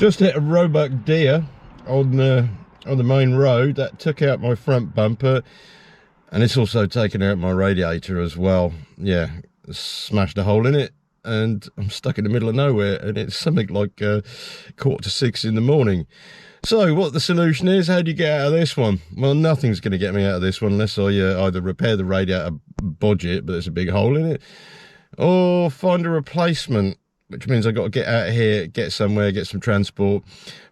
Just hit a roebuck deer on the main road. That took out my front bumper, and it's also taken out my radiator as well. Yeah, smashed a hole in it, and I'm stuck in the middle of nowhere, and it's something like 5:45 in the morning. So what the solution is, how do you get out of this one? Well, nothing's going to get me out of this one unless I either repair the radiator, bodge it, but there's a big hole in it, or find a replacement, which means I've got to get out of here, get somewhere, get some transport,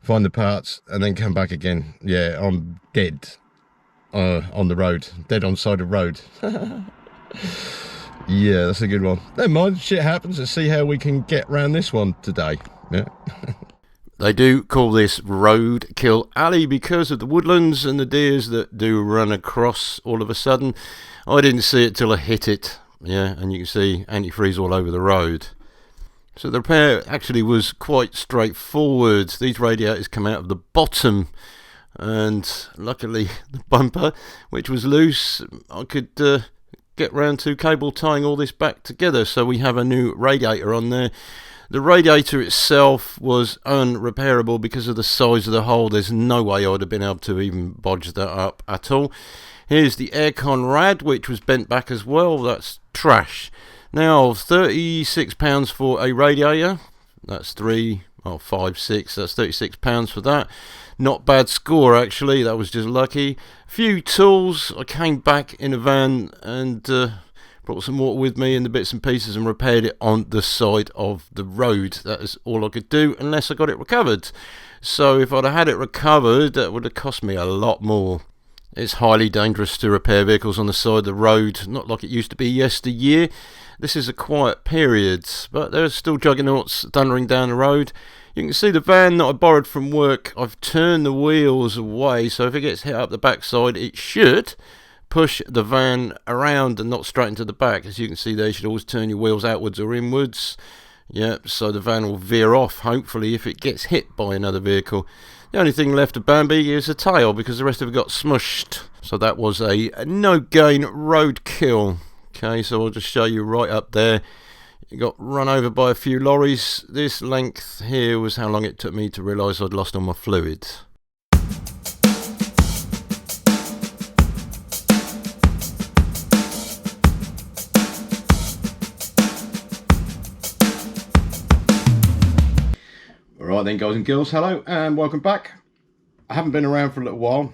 find the parts, and then come back again. Yeah, I'm dead on the road, dead on the side of the road. Yeah, that's a good one. Never mind, shit happens. Let's see how we can get around this one today. Yeah. They do call this Roadkill Alley because of the woodlands and the deers that do run across all of a sudden. I didn't see it till I hit it, yeah, and you can see antifreeze all over the road. So the repair actually was quite straightforward. These radiators come out of the bottom, and luckily the bumper, which was loose, I could get round to cable tying all this back together, so we have a new radiator on there. The radiator itself was unrepairable because of the size of the hole. There's no way I would have been able to even bodge that up at all. Here's the aircon rad, which was bent back as well. That's trash. Now, £36 for a radiator. That's £5, 6. That's £36 for that. Not bad score, actually. That was just lucky. Few tools. I came back in a van and brought some water with me and the bits and pieces and repaired it on the side of the road. That is all I could do unless I got it recovered. So if I'd have had it recovered, that would have cost me a lot more. It's highly dangerous to repair vehicles on the side of the road, not like it used to be yesteryear. This is a quiet period, but there's still juggernauts thundering down the road. You can see the van that I borrowed from work. I've turned the wheels away, so if it gets hit up the backside, it should push the van around and not straight into the back. As you can see there, you should always turn your wheels outwards or inwards. Yeah, so the van will veer off, hopefully, if it gets hit by another vehicle. The only thing left of Bambi is the tail, because the rest of it got smushed. So that was a no-gain roadkill. Okay, so I'll just show you right up there. It got run over by a few lorries. This length here was how long it took me to realise I'd lost all my fluids. Alright then, guys and girls, hello and welcome back. I haven't been around for a little while.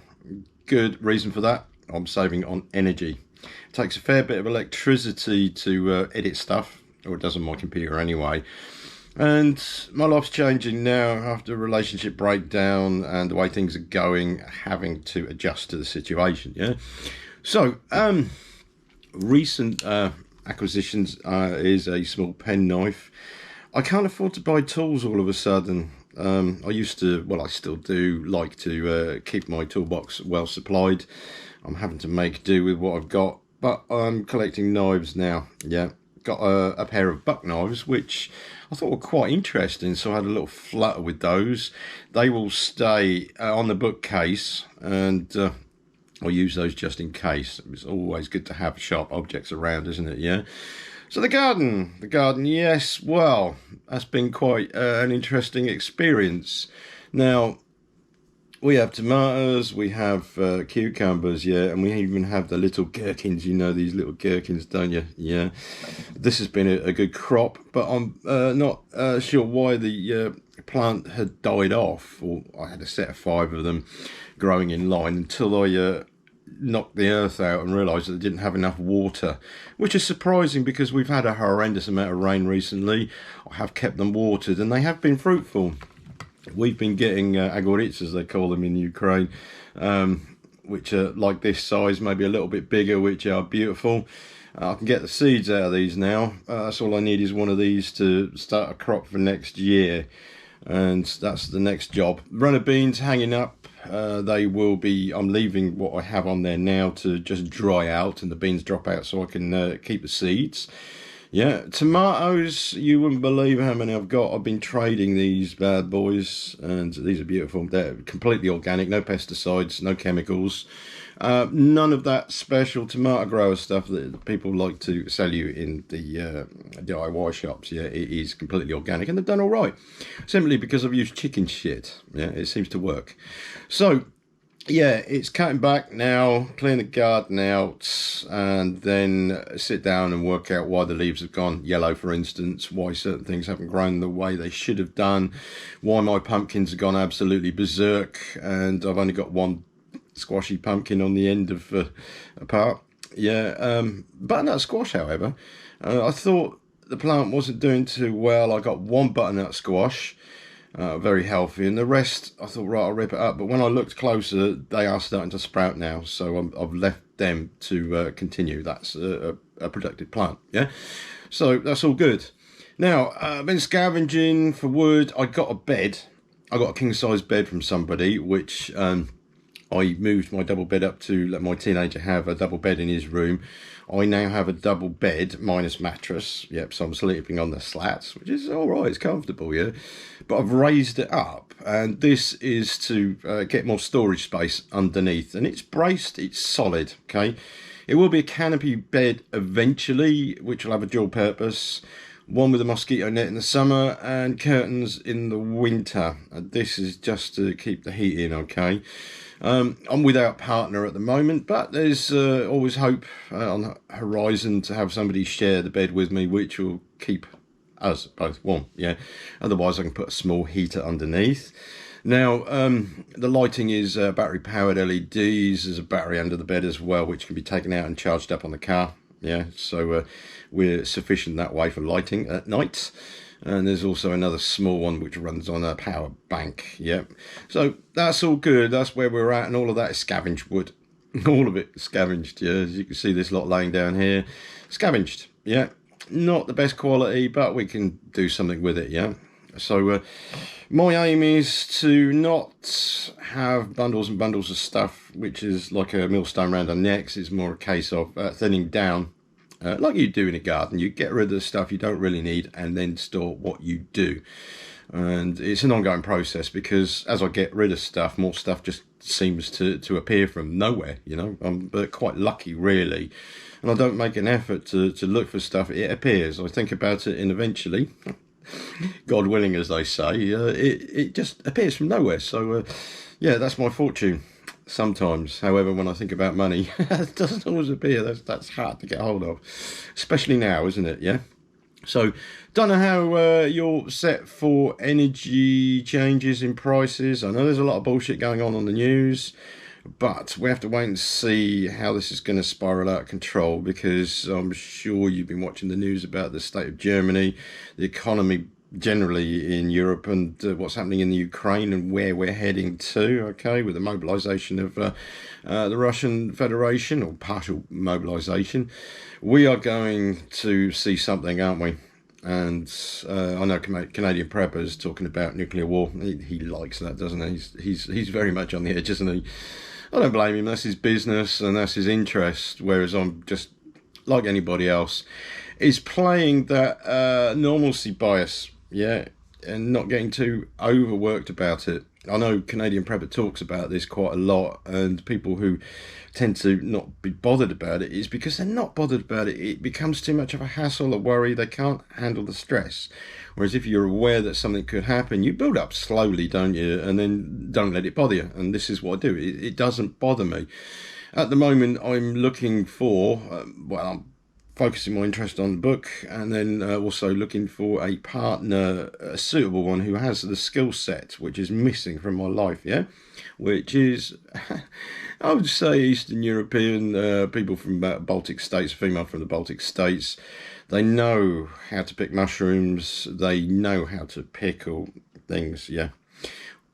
Good reason for that. I'm saving on energy. It takes a fair bit of electricity to edit stuff, or it does on my computer anyway. And my life's changing now after a relationship breakdown and the way things are going, having to adjust to the situation. Yeah. So, recent acquisitions is a small penknife. I can't afford to buy tools all of a sudden. I used to, well, I still do like to keep my toolbox well supplied. I'm having to make do with what I've got, but I'm collecting knives now. Yeah, got a pair of buck knives, which I thought were quite interesting, so I had a little flutter with those. They will stay on the bookcase, and I'll use those just in case. It's always good to have sharp objects around, isn't it? Yeah. So the garden, yes, well, that's been quite an interesting experience. Now, we have tomatoes, we have cucumbers, yeah, and we even have the little gherkins. You know these little gherkins, don't you? Yeah. This has been a good crop, but I'm not sure why the plant had died off, or I had a set of 5 of them growing in line until I knocked the earth out and realised that they didn't have enough water, which is surprising because we've had a horrendous amount of rain recently. I have kept them watered and they have been fruitful. We've been getting agorits, as they call them in Ukraine, which are like this size, maybe a little bit bigger, which are beautiful. I can get the seeds out of these now. That's all I need is one of these to start a crop for next year, and that's the next job. Runner beans hanging up. They will be, I'm leaving what I have on there now to just dry out and the beans drop out so I can keep the seeds. Yeah, tomatoes, you wouldn't believe how many I've got. I've been trading these bad boys, and these are beautiful. They're completely organic, no pesticides, no chemicals. None of that special tomato grower stuff that people like to sell you in the DIY shops. Yeah, it is completely organic, and they've done all right. Simply because I've used chicken shit. Yeah, it seems to work. So yeah, it's cutting back now, clearing the garden out, and then sit down and work out why the leaves have gone yellow, for instance, why certain things haven't grown the way they should have done, why my pumpkins have gone absolutely berserk, and I've only got one squashy pumpkin on the end of a part. Yeah, butternut squash, however, I thought the plant wasn't doing too well. I got one butternut squash, very healthy, and the rest I thought, right, I'll rip it up. But when I looked closer, they are starting to sprout now, so I've left them to continue. That's a productive plant. Yeah, so that's all good. Now I've been scavenging for wood. I got a bed. I got a king size bed from somebody, which I moved my double bed up to let my teenager have a double bed in his room. I now have a double bed minus mattress. Yep, so I'm sleeping on the slats, which is all right. It's comfortable, yeah. But I've raised it up, and this is to get more storage space underneath. And it's braced. It's solid. Okay. It will be a canopy bed eventually, which will have a dual purpose. One with a mosquito net in the summer and curtains in the winter. And this is just to keep the heat in, okay? I'm without partner at the moment, but there's always hope on the horizon to have somebody share the bed with me, which will keep us both warm, yeah? Otherwise, I can put a small heater underneath. Now, the lighting is battery-powered LEDs. There's a battery under the bed as well, which can be taken out and charged up on the car. Yeah, so we're sufficient that way for lighting at night. And there's also another small one which runs on a power bank. Yep. So that's all good. That's where we're at, and all of that is scavenged wood. All of it scavenged. Yeah, as you can see, this lot laying down here, scavenged. Yeah, not the best quality, but we can do something with it. Yeah. So my aim is to not have bundles and bundles of stuff, which is like a millstone around our necks. It's more a case of thinning down. Like you do in a garden, you get rid of the stuff you don't really need and then store what you do. And it's an ongoing process, because as I get rid of stuff, more stuff just seems to appear from nowhere, you know. I'm quite lucky, really. And I don't make an effort to look for stuff. It appears. I think about it, and eventually, God willing, as they say, it just appears from nowhere. So, yeah, that's my fortune. Sometimes, however, when I think about money, it doesn't always appear. That's hard to get hold of, especially now, isn't it? Yeah. So, don't know how you're set for energy changes in prices. I know there's a lot of bullshit going on the news, but we have to wait and see how this is going to spiral out of control, because I'm sure you've been watching the news about the state of Germany, the economy generally in Europe, and what's happening in the Ukraine and where we're heading to, okay, with the mobilization of the Russian Federation, or partial mobilization. We are going to see something, aren't we? And I know Canadian Prepper's talking about nuclear war. He likes that, doesn't he? He's very much on the edge, isn't he? I don't blame him. That's his business and that's his interest, whereas I'm just, like anybody else, is playing that normalcy bias, yeah, and not getting too overworked about it. I know Canadian Prepper talks about this quite a lot, and people who tend to not be bothered about it is because they're not bothered about it. It becomes too much of a hassle, a worry. They can't handle the stress. Whereas if you're aware that something could happen, you build up slowly, don't you? And then don't let it bother you. And this is what I do. It doesn't bother me. At the moment, I'm looking for, I'm focusing my interest on the book, and then also looking for a partner, a suitable one who has the skill set which is missing from my life, yeah? Which is, I would say, Eastern European, people from Baltic states, female from the Baltic states. They know how to pick mushrooms, they know how to pickle things, yeah.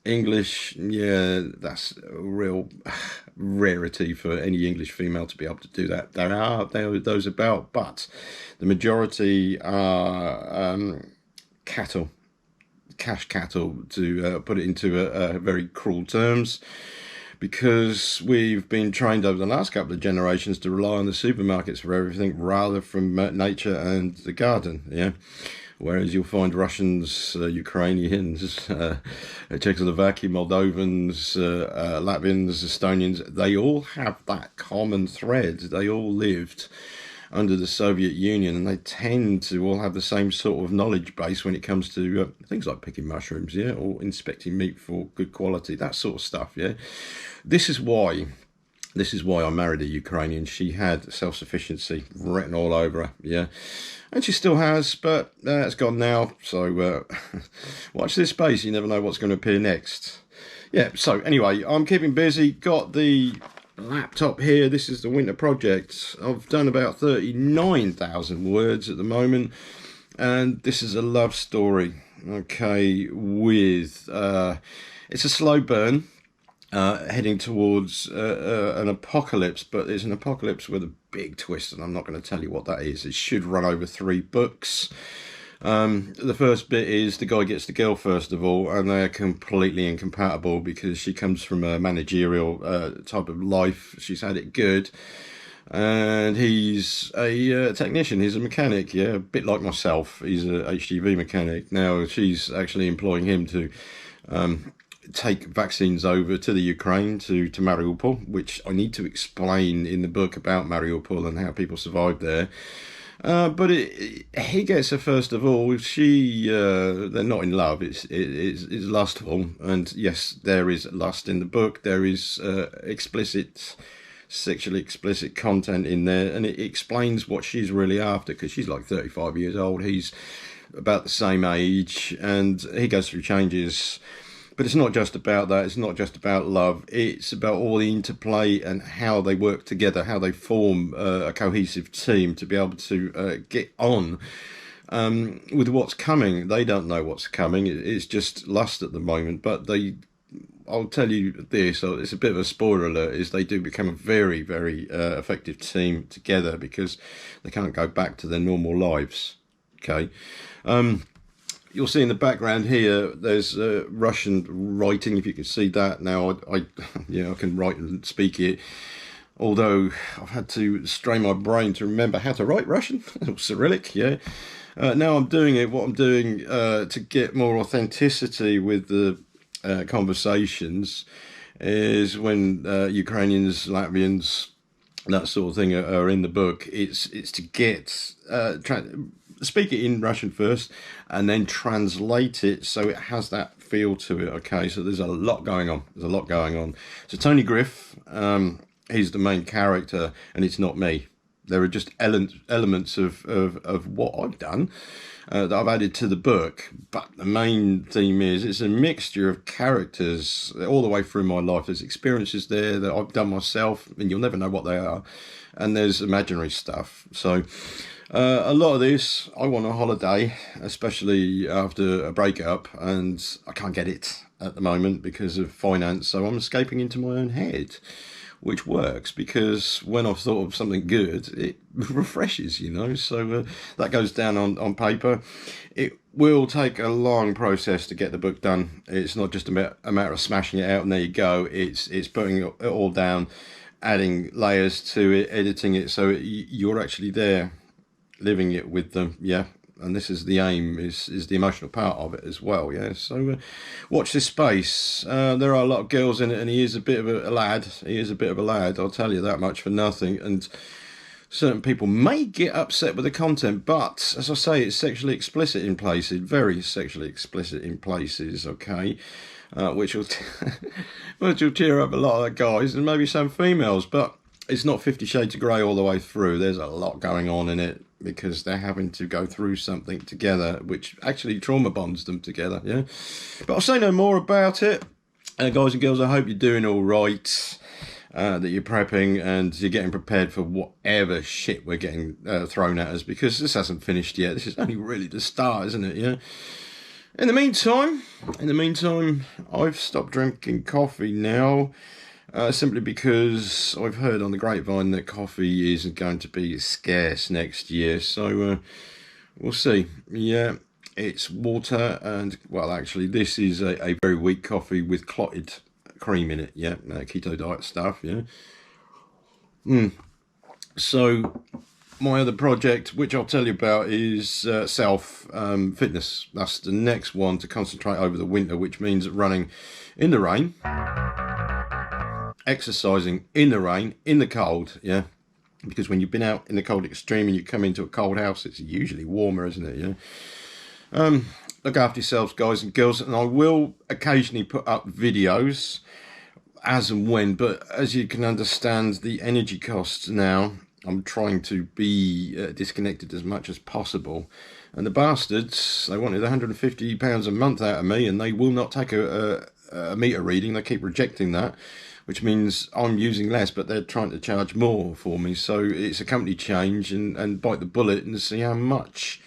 English, yeah, that's a real rarity for any English female to be able to do that. There are those about, but the majority are cattle, cash cattle, to put it into very cruel terms. because we've been trained over the last couple of generations to rely on the supermarkets for everything rather from nature and the garden. Yeah. Whereas you'll find Russians, Ukrainians, Czechoslovakia, Moldovans, Latvians, Estonians, they all have that common thread. They all lived under the Soviet Union, and they tend to all have the same sort of knowledge base when it comes to things like picking mushrooms, yeah, or inspecting meat for good quality, that sort of stuff, yeah. This is why I married a Ukrainian. She had self-sufficiency written all over her, yeah. And she still has, but it's gone now. So watch this space. You never know what's going to appear next. Yeah, so anyway, I'm keeping busy. Got the laptop here. This is the winter project. I've done about 39,000 words at the moment. And this is a love story, okay, with... it's a slow burn. Heading towards an apocalypse, but it's an apocalypse with a big twist, and I'm not going to tell you what that is. It should run over 3 books. The first bit is the guy gets the girl first of all, and they're completely incompatible because she comes from a managerial type of life. She's had it good, and he's a technician. He's a mechanic, yeah, a bit like myself. He's a HGV mechanic. Now she's actually employing him to take vaccines over to the Ukraine, to Mariupol, which I need to explain in the book about Mariupol and how people survived there. But he gets her first of all. They're not in love. It's lustful, and yes, there is lust in the book. There is sexually explicit content in there, and it explains what she's really after, because she's like 35 years old. He's about the same age, and he goes through changes. But it's not just about that. It's not just about love. It's about all the interplay and how they work together, how they form a cohesive team to be able to get on with what's coming. They don't know what's coming. It's just lust at the moment. But I'll tell you this, so it's a bit of a spoiler alert, is they do become a very, very effective team together because they can't go back to their normal lives. Okay. You'll see in the background here, there's Russian writing, if you can see that. Now, I can write and speak it, although I've had to strain my brain to remember how to write Russian, or Cyrillic, yeah. Now I'm doing it, what I'm doing to get more authenticity with the conversations is when Ukrainians, Latvians, that sort of thing are in the book, it's to get... speak it in Russian first and then translate it so it has that feel to it. Okay, so there's a lot going on. So Tony Griff, he's the main character, and it's not me. There are just elements of what I've done that I've added to the book, but the main theme is it's a mixture of characters all the way through my life. There's experiences there that I've done myself, and you'll never know what they are, and there's imaginary stuff. So a lot of this, I want a holiday, especially after a breakup, and I can't get it at the moment because of finance, so I'm escaping into my own head, which works because when I've thought of something good, it refreshes, so that goes down on paper. It will take a long process to get the book done. It's not just a matter of smashing it out and there you go. It's putting it all down, adding layers to it, editing it, so you're actually there living it with them, yeah. And this is the aim, is the emotional part of it as well, yeah. So watch this space. There are a lot of girls in it, and he is a bit of a lad. I'll tell you that much for nothing. And certain people may get upset with the content, but as I say, it's sexually explicit in places, very sexually explicit in places, okay. Which will tear up a lot of the guys and maybe some females, but it's not 50 Shades of Grey all the way through. There's a lot going on in it because they're having to go through something together, which actually trauma bonds them together, yeah. But I'll say no more about it. Guys and girls, I hope you're doing all right, that you're prepping and you're getting prepared for whatever shit we're getting thrown at us, because this hasn't finished yet. This is only really the start, isn't it, yeah? In the meantime, I've stopped drinking coffee now. Simply because I've heard on the grapevine that coffee isn't going to be scarce next year, so we'll see. Yeah, it's water, and well, actually, this is a very weak coffee with clotted cream in it. Yeah, keto diet stuff. Yeah. So my other project, which I'll tell you about, is self fitness. That's the next one to concentrate over the winter, which means running in the rain, exercising in the rain, in the cold. Yeah. Because when you've been out in the cold extreme and you come into a cold house, it's usually warmer, isn't it? Yeah. Look after yourselves, guys and girls, and I will occasionally put up videos as and when, but as you can understand, the energy costs now, I'm trying to be disconnected as much as possible. And the bastards, they wanted £150 a month out of me, and they will not take a meter reading. They keep rejecting that, which means I'm using less, but they're trying to charge more for me. So it's a company change and bite the bullet and see how much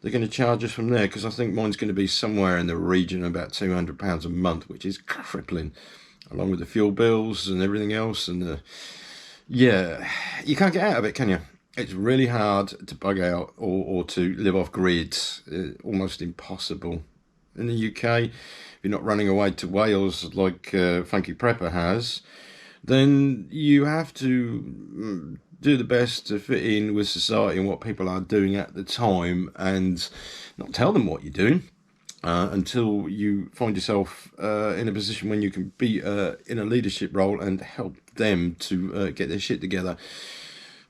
they're going to charge us from there, because I think mine's going to be somewhere in the region of about £200 a month, which is crippling, along with the fuel bills and everything else. And yeah, you can't get out of it, can you? It's really hard to bug out or to live off grid. Almost impossible. In the UK, if you're not running away to Wales like Funky Prepper has, then you have to do the best to fit in with society and what people are doing at the time, and not tell them what you're doing until you find yourself in a position when you can be in a leadership role and help them to get their shit together.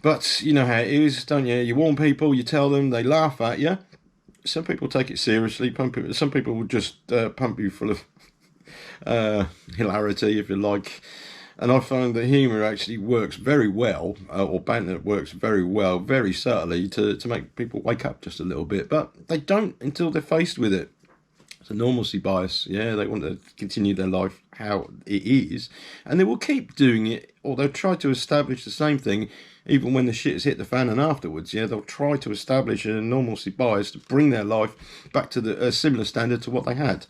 But you know how it is, don't you? You warn people, you tell them, they laugh at you. Some people take it seriously. Some people will just pump you full of hilarity, if you like. And I find that humour actually works very well, or banter works very well, very subtly, to make people wake up just a little bit. But they don't until they're faced with it. It's a normalcy bias. Yeah, they want to continue their life how it is, and they will keep doing it, or they'll try to establish the same thing even when the shit has hit the fan and afterwards. Yeah, they'll try to establish a normalcy bias to bring their life back to a similar standard to what they had.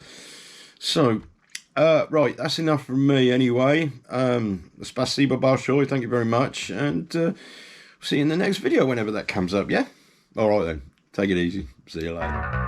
So, right, that's enough from me anyway. Spasibo Balshoi, thank you very much, and see you in the next video whenever that comes up, yeah? Alright then, take it easy. See you later.